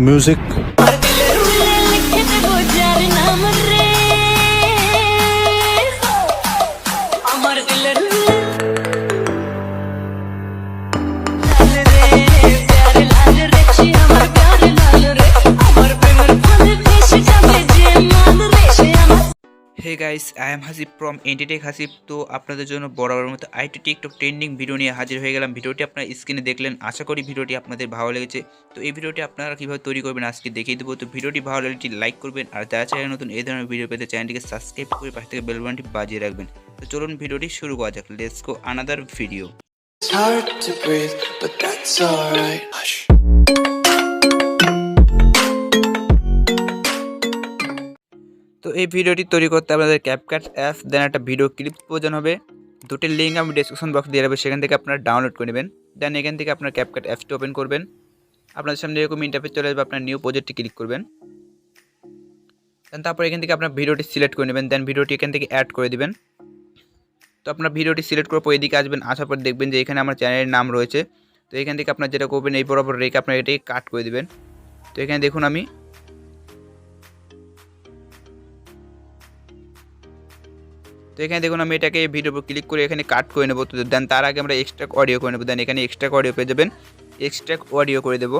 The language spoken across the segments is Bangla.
music. Hey guys, I am Hasib from 𝐂𝐨𝐧𝐭𝐚𝐜 hasib। তো আপনাদের জন্য বরাবরের মতো আইটি টিকটক ট্রেন্ডিং ভিডিও নিয়ে হাজির হয়ে গেলাম। ভিডিওটি আপনারা স্ক্রিনে দেখলেন, আশা করি ভিডিওটি আপনাদের ভালো লেগেছে। তো এই ভিডিওটি আপনারা কিভাবে তৈরি করবেন আজকে দেখিয়ে দেবো। তো ভিডিওটি ভালো লাগলে লাইক করবেন, আর যারা চ্যানেল নতুন এই ধরনের ভিডিও পেতে চ্যানেলটিকে সাবস্ক্রাইব করে পাশে থেকে বেল বাটনটি বাজিয়ে রাখবেন। তো চলুন ভিডিওটি শুরু করা যাক। Let's go another video. It's hard to breathe, but that's alright. Hush. তো এই ভিডিওটি তৈরি করতে আপনাদের CapCut অ্যাপ দেন একটা ভিডিও ক্লিপ প্রয়োজন হবে। দুটি লিঙ্ক আমি ডেসক্রিপশন বক্স দিয়ে রাখবো, সেখান থেকে আপনারা ডাউনলোড করে নেবেন। দেন এখান থেকে আপনার CapCut অ্যাপসটি ওপেন করবেন। আপনাদের সামনে এরকম ইন্টারফেস চলে আসবে, আপনার নিউ প্রজেক্টটি ক্লিক করবেন। দেন তারপর এখান থেকে আপনার ভিডিওটি সিলেক্ট করে নেবেন। দেন ভিডিওটি এখান থেকে অ্যাড করে দিবেন। তো আপনার ভিডিওটি সিলেক্ট করার পর এদিকে আসবেন, আসার পর দেখবেন যে এখানে আমার চ্যানেলের নাম রয়েছে। তো এখান থেকে আপনার যেটা করবেন এই বরাবর রেখে আপনার এটাকে কাট করে দিবেন। তো এখানে দেখুন আমি এটাকে ভিডিওর উপর ক্লিক করে এখানে কাট করে নেব। তো দেন তার আগে আমরা এক্সট্রাক্ট অডিও করে নেব। দেন এখানে এক্সট্রাক্ট অডিও পেয়ে যাবেন, এক্সট্রাক্ট অডিও করে দেবো।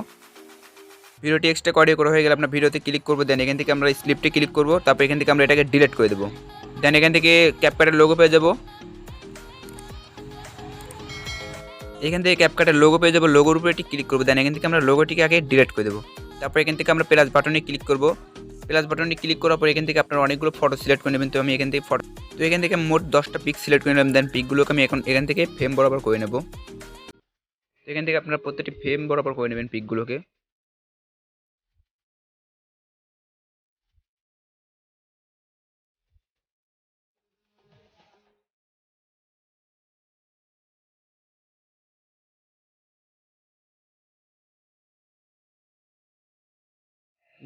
ভিডিওটি এক্সট্রাক্ট অডিও করা হয়ে গেলে আপনার ভিডিওতে ক্লিক করবো। দেন এখান থেকে আমরা স্লিপটি ক্লিক করবো। তারপর এখান থেকে আমরা এটাকে ডিলিট করে দেবো। দেন এখান থেকে ক্যাপকাটের লোগো পেয়ে যাবো। লোগোর উপরে এটি ক্লিক করবো। দেন এখান থেকে আমরা লোগোটিকে আগে ডিলিট করে দেবো। তারপর এখান থেকে আমরা প্লাস বাটনে ক্লিক করবো। প্লাস বাটনে ক্লিক করার পর এখান থেকে আপনারা অনেকগুলো ফটো সিলেক্ট করে নেবেন। তো আমি এখান থেকে মোট 10টা পিক সিলেক্ট করে নিলাম। দেন পিকগুলোকে আমি এখান থেকে ফ্রেম বরাবর করে নেব। এখান থেকে আপনারা প্রত্যেকটি ফ্রেম বরাবর করে নেবেন পিকগুলোকে।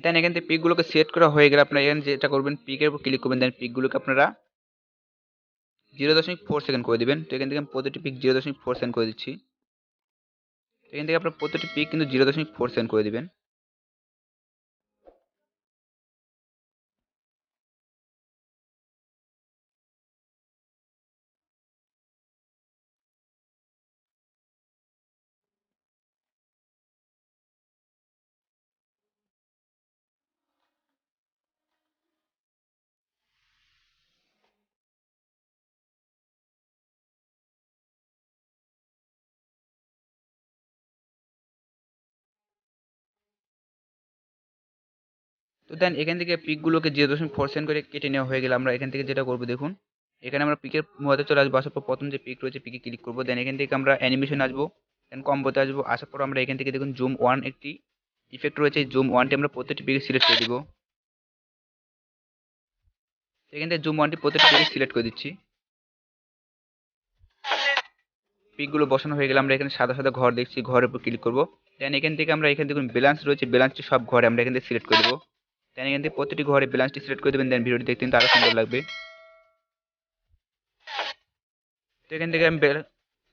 দেন এখান থেকে পিকগুলোকে সেট করা হয়ে গেলে আপনারা এখানে যেটা করবেন পিকের উপর ক্লিক করবেন। দেন পিকগুলোকে আপনারা 0.4 সেকেন্ড করে দিবেন। তো এখান থেকে আমি প্রতিটি পিক 0.4 সেকেন্ড করে দিচ্ছি। এখান থেকে আপনার প্রতিটি পিক কিন্তু 0.4 সেকেন্ড করে দিবেন। তো দেন এখান থেকে পিকগুলোকে 0.4 সেকেন্ড করে কেটে নেওয়া হয়ে গেলে আমরা এখান থেকে যেটা করবো দেখুন, এখানে আমরা পিকের মধ্যে চলে আসবো। আসার পর প্রথম যে পিক রয়েছে পিকে ক্লিক করবো। দেন এখান থেকে আমরা অ্যানিমেশন আসবো। দেন কম্বোতে আসবো। আসার পর আমরা এখান থেকে দেখুন জুম ওয়ান একটি ইফেক্ট রয়েছে। এই জুম ওয়ানটি আমরা প্রত্যেকটি পিকে সিলেক্ট করে দিব। এখান থেকে জুম ওয়ানটি প্রত্যেকটি পিকে সিলেক্ট করে দিচ্ছি। পিকগুলো বসানো হয়ে গেলে আমরা এখানে সাদা সাদা ঘর দেখছি, ঘরের উপর ক্লিক করবো। দেন এখান থেকে আমরা এখানে দেখুন ব্যালেন্স রয়েছে, ব্যালেন্সটি সব ঘরে আমরা এখান থেকে সিলেক্ট করে দেবো। দেন এখান থেকে প্রতিটি ঘরে ব্যালেন্সটি সিলেক্ট করে দেবেন। দেন ভিডিওটি দেখতে কিন্তু আরও সুন্দর লাগবে। তো এখান থেকে আমি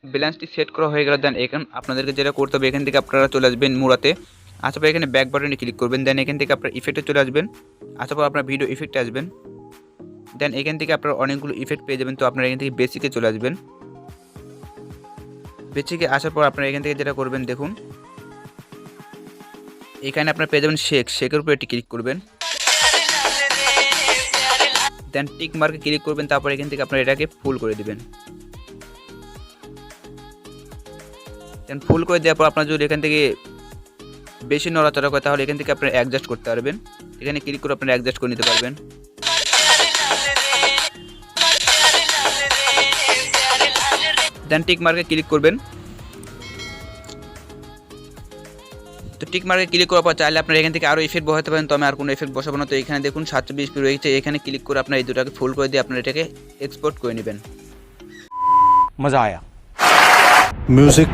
ব্যালেন্সটি সেট করা হয়ে গেল। দেন এখানে আপনাদেরকে যেটা করতে হবে, এখান থেকে আপনারা চলে আসবেন মুরাতে। আসার পর এখানে ব্যাক বাটনে ক্লিক করবেন। দেন এখান থেকে আপনার ইফেক্টে চলে আসবেন। আসার পর আপনার ভিডিও ইফেক্টে আসবেন। দেন এখান থেকে আপনারা অনেকগুলো ইফেক্ট পেয়ে যাবেন। তো আপনারা এখান থেকে বেসিকে চলে আসবেন। বেসিকে আসার পর আপনারা এখান থেকে যেটা করবেন দেখুন, এখানে আপনারা পেয়ে যাবেন শেকের উপর এটি ক্লিক করবেন। দেন টিক মার্কে ক্লিক করবেন। তারপর এখান থেকে আপনারা এটাকে ফুল করে দিবেন। দেন ফুল করে দেওয়ার পর আপনার যদি এখান থেকে বেশি নড়াচড়া করে তাহলে এখান থেকে আপনারা অ্যাডজাস্ট করতে পারবেন। এখানে ক্লিক করে আপনারা অ্যাডজাস্ট করে নিতে পারবেন। দেন টিক মার্কে ক্লিক করবেন। তো টিক মার্কে ক্লিক করার পর চাইলে আপনারা এখান থেকে আরও ইফেক্ট বসাতে পারেন। তো আমি আর কোনো ইফেক্ট বসাবো না। তো এখানে দেখুন 720p রয়েছে। এখানে ক্লিক করে আপনারা এই দুটাকে ফুল করে দিয়ে আপনারা এটাকে এক্সপোর্ট করে নেবেন। मजा आया। म्यूजिक।